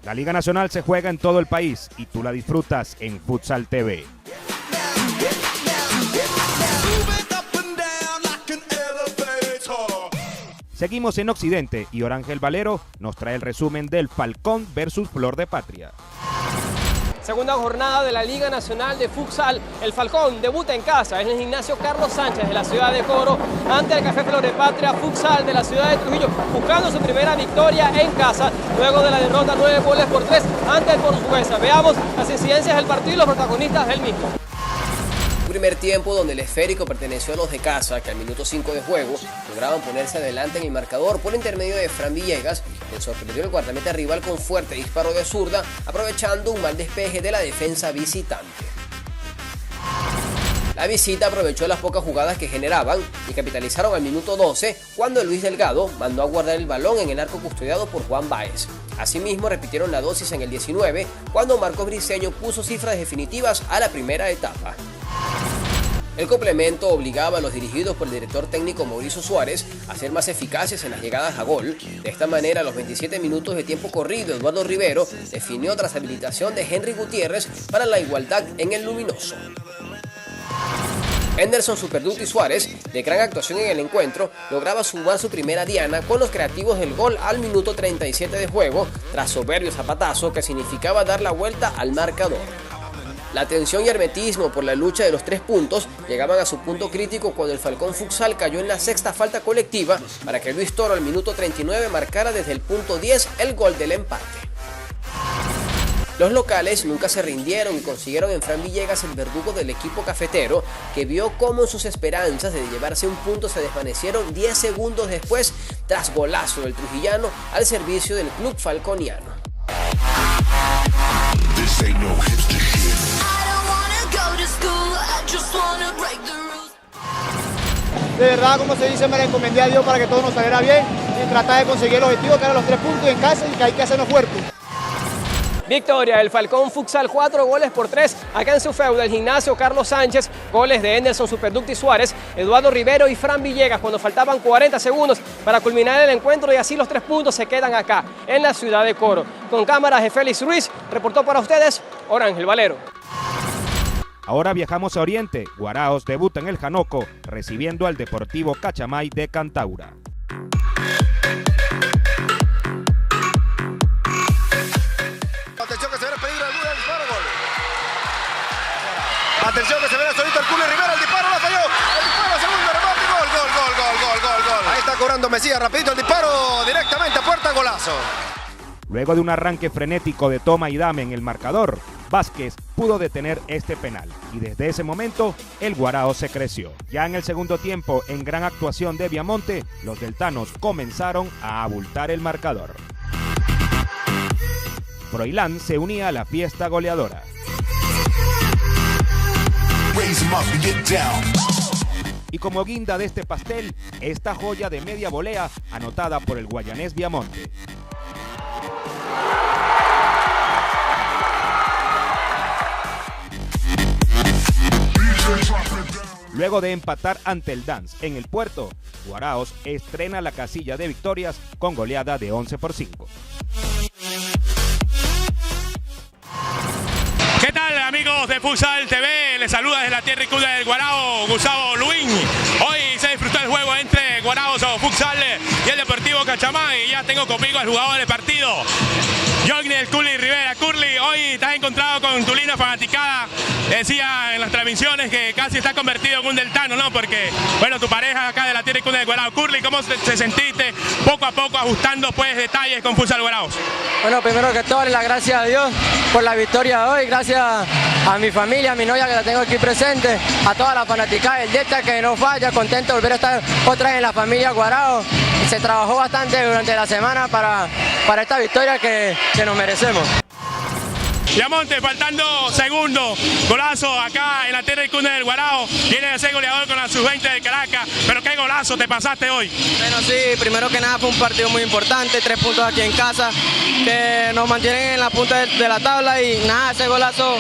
La Liga Nacional se juega en todo el país y tú la disfrutas en Futsal TV. Seguimos en Occidente y Orángel Valero nos trae el resumen del Falcón versus Flor de Patria. Segunda jornada de la Liga Nacional de Futsal. El Falcón debuta en casa en el gimnasio Carlos Sánchez de la ciudad de Coro ante el Café Flor de Patria Futsal de la ciudad de Trujillo, buscando su primera victoria en casa luego de la derrota 9-3 ante el Portuguesa. Veamos las incidencias del partido y los protagonistas del mismo. Primer tiempo donde el esférico perteneció a los de casa, que al minuto 5 de juego lograban ponerse adelante en el marcador por intermedio de Fran Villegas, que sorprendió el guardameta rival con fuerte disparo de zurda, aprovechando un mal despeje de la defensa visitante. La visita aprovechó las pocas jugadas que generaban y capitalizaron al minuto 12 cuando Luis Delgado mandó a guardar el balón en el arco custodiado por Juan Báez. Asimismo repitieron la dosis en el 19 cuando Marcos Briceño puso cifras definitivas a la primera etapa. El complemento obligaba a los dirigidos por el director técnico Mauricio Suárez a ser más eficaces en las llegadas a gol. De esta manera, a los 27 minutos de tiempo corrido, Eduardo Rivero definió tras habilitación de Henry Gutiérrez para la igualdad en el luminoso. Henderson Superduty Suárez, de gran actuación en el encuentro, lograba sumar su primera diana con los creativos del gol al minuto 37 de juego, tras soberbio zapatazo que significaba dar la vuelta al marcador. La tensión y hermetismo por la lucha de los 3 puntos llegaban a su punto crítico cuando el Falcón Futsal cayó en la sexta falta colectiva para que Luis Toro al minuto 39 marcara desde el punto 10 el gol del empate. Los locales nunca se rindieron y consiguieron en Fran Villegas el verdugo del equipo cafetero, que vio cómo sus esperanzas de llevarse un punto se desvanecieron 10 segundos después tras golazo del trujillano al servicio del club falconiano. De verdad, como se dice, me la encomendé a Dios para que todo nos saliera bien y tratar de conseguir el objetivo, que eran los 3 puntos en casa y que hay que hacernos fuertes. Victoria del Falcón Futsal, 4-3 acá en su feudo, el gimnasio Carlos Sánchez. Goles de Henderson Superducti Suárez, Eduardo Rivero y Fran Villegas cuando faltaban 40 segundos para culminar el encuentro, y así los 3 puntos se quedan acá en la ciudad de Coro. Con cámaras de Félix Ruiz, reportó para ustedes Orángel Valero. Ahora viajamos a Oriente. Guaraos debuta en el Janoco recibiendo al Deportivo Cachamay de Cantaura. Atención que se ve el peligro, el disparo, gol. Atención que se ve solito el Curly Rivera, el disparo, la falló. El disparo, segundo remate, gol. Ahí está cobrando Mesías, rapidito el disparo, directamente a puerta, golazo. Luego de un arranque frenético de toma y dame en el marcador, Vázquez pudo detener este penal y desde ese momento el Guarao se creció. Ya en el segundo tiempo, en gran actuación de Viamonte, los deltanos comenzaron a abultar el marcador. Froilán se unía a la fiesta goleadora. Y como guinda de este pastel, esta joya de media volea anotada por el guayanés Viamonte. Luego de empatar ante el Dance en el Puerto, Guaraos estrena la casilla de victorias con goleada de 11-5. ¿Qué tal, amigos de Futsal TV? Les saluda desde la tierra y cuna del Guarao, Gustavo Luín. Hoy se disfrutó el juego entre Guaraos o Futsal y el Deportivo Cachamay. Y ya tengo conmigo al jugador del partido, Johnny el Curly Rivera. Curly, hoy te has encontrado con tu linda fanaticada. Decía en las transmisiones que casi estás convertido en un deltano, ¿no? Porque, bueno, tu pareja acá de la tierra y cuna del Guarao. Curly, ¿cómo te sentiste poco a poco ajustando pues detalles con Futsal Guaraos? Bueno, primero que todo, las gracias a Dios por la victoria de hoy. Gracias a mi familia, a mi novia que la tengo aquí presente, a toda la fanaticada del Delta que no falla, contento de volver a estar otra vez en la familia Guarao. Se trabajó bastante durante la semana para esta victoria que nos merecemos. Viamonte, faltando segundos, golazo acá en la tierra y cuna del Guarao. Viene de ser goleador con la sub-20 de Caracas, pero qué golazo te pasaste hoy. Bueno, sí, primero que nada fue un partido muy importante, 3 puntos aquí en casa, que nos mantienen en la punta de la tabla y nada, ese golazo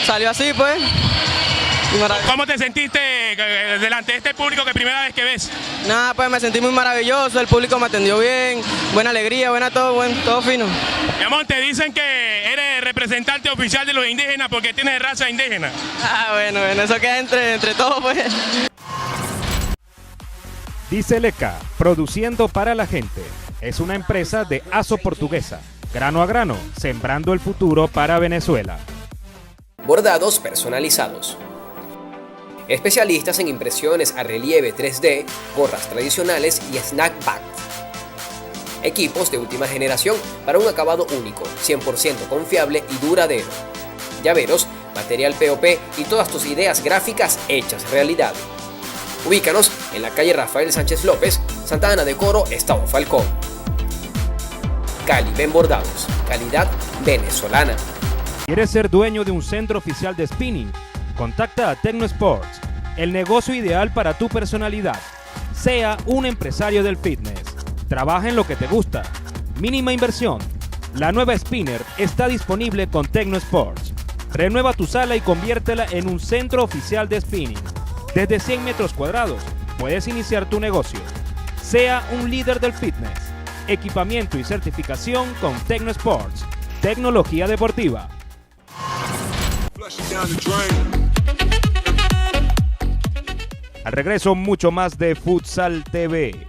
salió así pues. ¿Cómo te sentiste delante de este público que primera vez que ves? Nada, pues me sentí muy maravilloso, el público me atendió bien, buena alegría, todo fino. Yamón, te dicen que eres representante oficial de los indígenas porque tienes raza indígena. Bueno, eso queda entre todos, pues. Dice Leca, produciendo para la gente. Es una empresa de Aso Portuguesa. Grano a grano, sembrando el futuro para Venezuela. Bordados personalizados. Especialistas en impresiones a relieve 3D, gorras tradicionales y snack bags. Equipos de última generación para un acabado único, 100% confiable y duradero. Llaveros, material POP y todas tus ideas gráficas hechas realidad. Ubícanos en la calle Rafael Sánchez López, Santa Ana de Coro, Estado Falcón. Cali Ben Bordados, calidad venezolana. ¿Quieres ser dueño de un centro oficial de spinning? Contacta a Tecno Sports, el negocio ideal para tu personalidad. Sea un empresario del fitness. Trabaja en lo que te gusta. Mínima inversión. La nueva Spinner está disponible con Tecno Sports. Renueva tu sala y conviértela en un centro oficial de spinning. Desde 100 metros cuadrados puedes iniciar tu negocio. Sea un líder del fitness. Equipamiento y certificación con Tecno Sports. Tecnología deportiva. Al regreso, mucho más de Futsal TV.